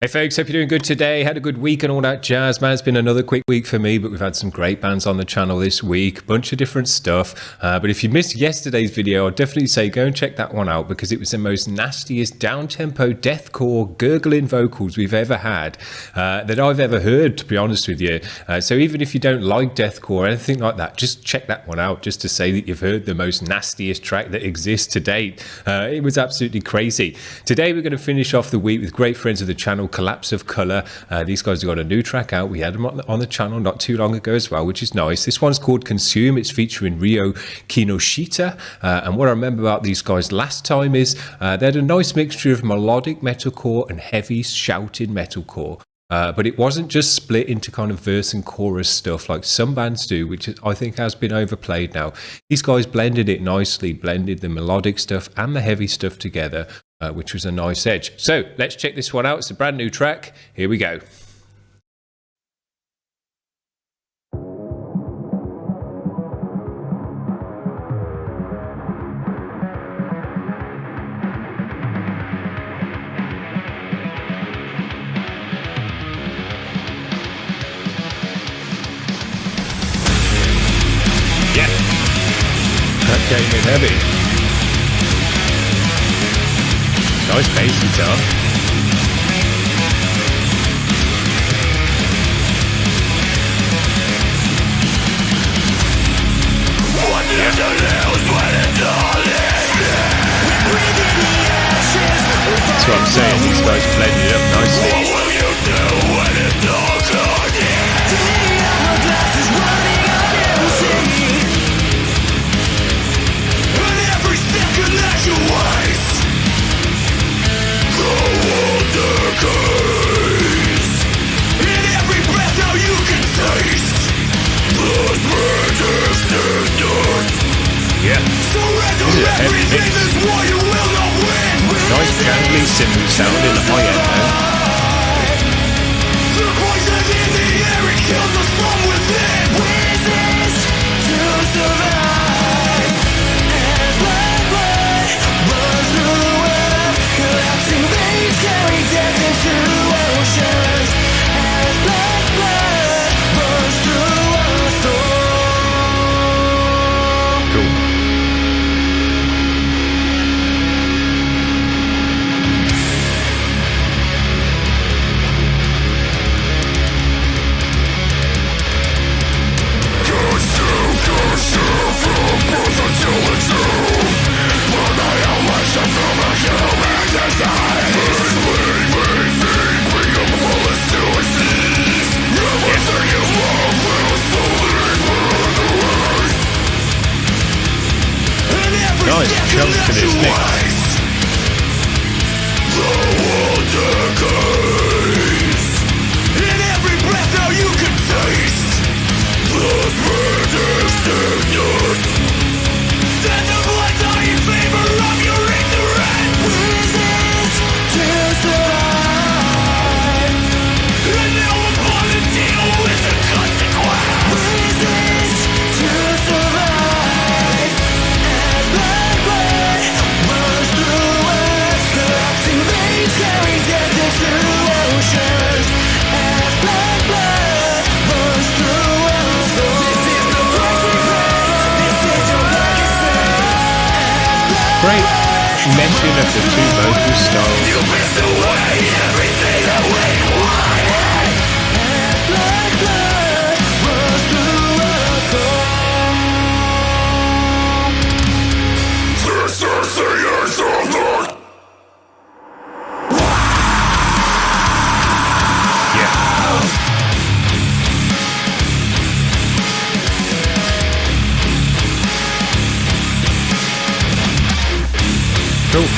Hey folks, hope you're doing good today. Had a good week and all that jazz, man. It's been another quick week for me, but we've had some great bands on the channel this week, bunch of different stuff. But if you missed yesterday's video, I'd definitely say go and check that one out because it was the most nastiest down-tempo deathcore gurgling vocals we've ever had, that I've ever heard, to be honest with you. So even if you don't like deathcore or anything like that, just check that one out just to say that you've heard the most nastiest track that exists to date. It was absolutely crazy. Today we're going to finish off the week with great friends of the channel, Collapse of Colour. These guys have got a new track out. We had them on the channel not too long ago as well, which is nice. This one's called Consume. It's featuring Ryo Kinoshita. And what I remember about these guys last time is they had a nice mixture of melodic metalcore and heavy shouting metalcore. But it wasn't just split into kind of verse and chorus stuff like some bands do, which I think has been overplayed now. These guys blended it nicely, blended the melodic stuff and the heavy stuff together, which was a nice edge. So let's check this one out. It's a brand new track. Here we go. That came in heavy. Nice bass guitar. That's what I'm saying, these guys blended it up nicely. What will you do when it's all gone? You waste the world decays. In every breath now you can taste those resistance. Yeah. Surrender everything, this war you will not win. Nice jangly cymbal sound in the high end though. The poison in the air, it kills us from within. Resist to survive. Carry death into oceans as black blood runs through our soul. Cool. From birth until it's true. When I outlash from a human design. Nice chunk to this mix. The world decays. In every breath now you can taste those resistance. Death of blood die in favor of your ignorance. Resist to survive. And now upon to deal with the consequence. Resist to survive. Carry death into oceans as black blood runs through our souls. This is the pricing price. This is your legacy. Great mention of the two vocal styles. You missed away everything that we wanted. As black blood runs through our souls. This is the end of the Cool.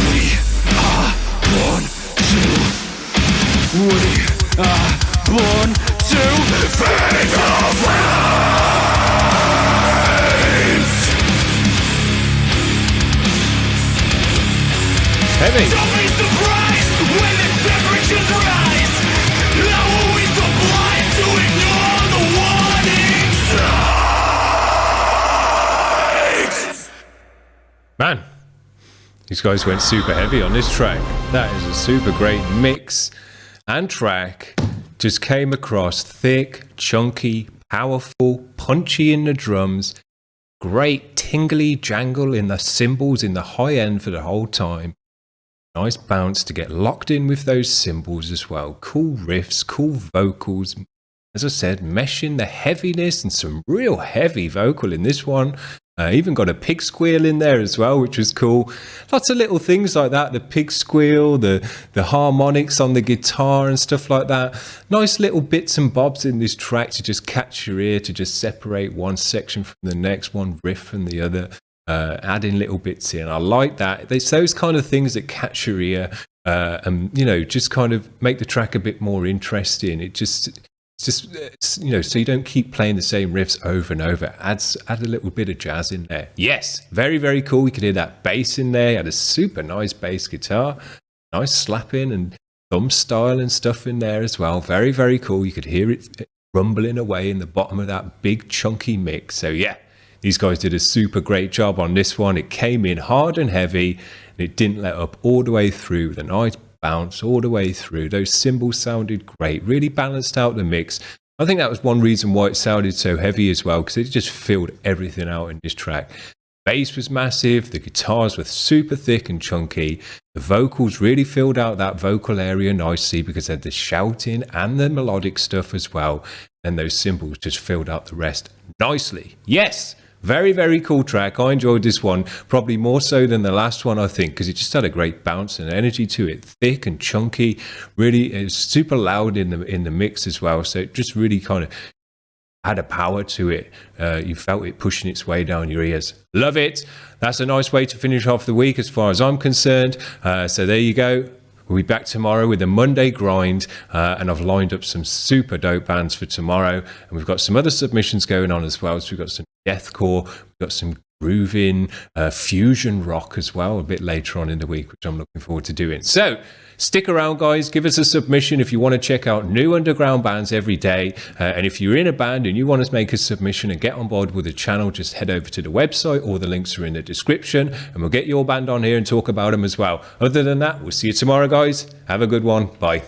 We are one, two. We are born to feed the flames. Heavy. Don't be surprised when the temperatures rise. How are we so blind to ignore the warning signs? Man, these guys went super heavy on this track. That is a super great mix and track. Just came across thick, chunky, powerful, punchy in the drums. Great tingly jangle in the cymbals in the high end for the whole time. Nice bounce to get locked in with those cymbals as well. Cool riffs, cool vocals. As I said, meshing the heaviness and some real heavy vocal in this one. Even got a pig squeal in there as well, which was cool. Lots of little things like that. The pig squeal, the harmonics on the guitar and stuff like that. Nice little bits and bobs in this track to just catch your ear, to just separate one section from the next, one riff from the other. Adding little bits in. I like that. It's those kind of things that catch your ear and, you know, just kind of make the track a bit more interesting. It's just, you know, so you don't keep playing the same riffs over and over. Add a little bit of jazz in there. Yes, very, very cool. You could hear that bass in there. Had a super nice bass guitar. Nice slapping and thumb style and stuff in there as well. Very, very cool. You could hear it rumbling away in the bottom of that big chunky mix. So yeah. These guys did a super great job on this one. It came in hard and heavy, and it didn't let up all the way through. The nice bounce all the way through. Those cymbals sounded great, really balanced out the mix. I think that was one reason why it sounded so heavy as well, because it just filled everything out in this track. Bass was massive, the guitars were super thick and chunky. The vocals really filled out that vocal area nicely because they had the shouting and the melodic stuff as well. And those cymbals just filled out the rest nicely. Yes! Very, very cool track. I enjoyed this one, probably more so than the last one, I think, because it just had a great bounce and energy to it. Thick and chunky, really, it's super loud in the mix as well. So it just really kind of had a power to it. You felt it pushing its way down your ears. Love it. That's a nice way to finish off the week as far as I'm concerned. So there you go. We'll be back tomorrow with a Monday grind, and I've lined up some super dope bands for tomorrow, and we've got some other submissions going on as well. So we've got some deathcore, we've got some grooving, fusion rock as well a bit later on in the week, which I'm looking forward to doing. So stick around, guys. Give us a submission if you want to check out new underground bands every day. And if you're in a band and you want to make a submission and get on board with the channel, just head over to the website. All the links are in the description, and we'll get your band on here and talk about them as well. Other than that, we'll see you tomorrow, guys. Have a good one. Bye.